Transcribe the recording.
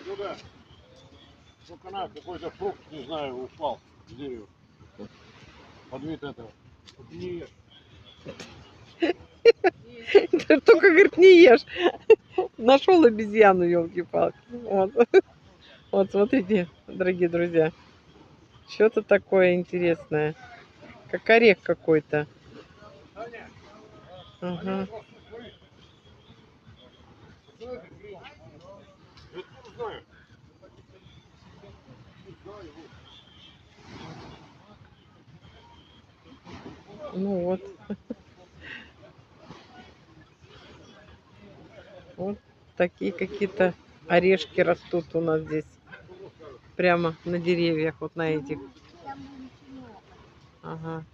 Ну да. Только на какой-то фрукт, не знаю, упал с дерева. Под вид этого. Не ешь. Только, говорит, не ешь. Нашел обезьяну, елки-палки. Вот. Вот, смотрите, дорогие друзья. Что-то такое интересное. Как орех какой-то. Ага. Ну вот. Вот такие какие-то орешки растут у нас здесь. Прямо на деревьях, вот на этих. Ага.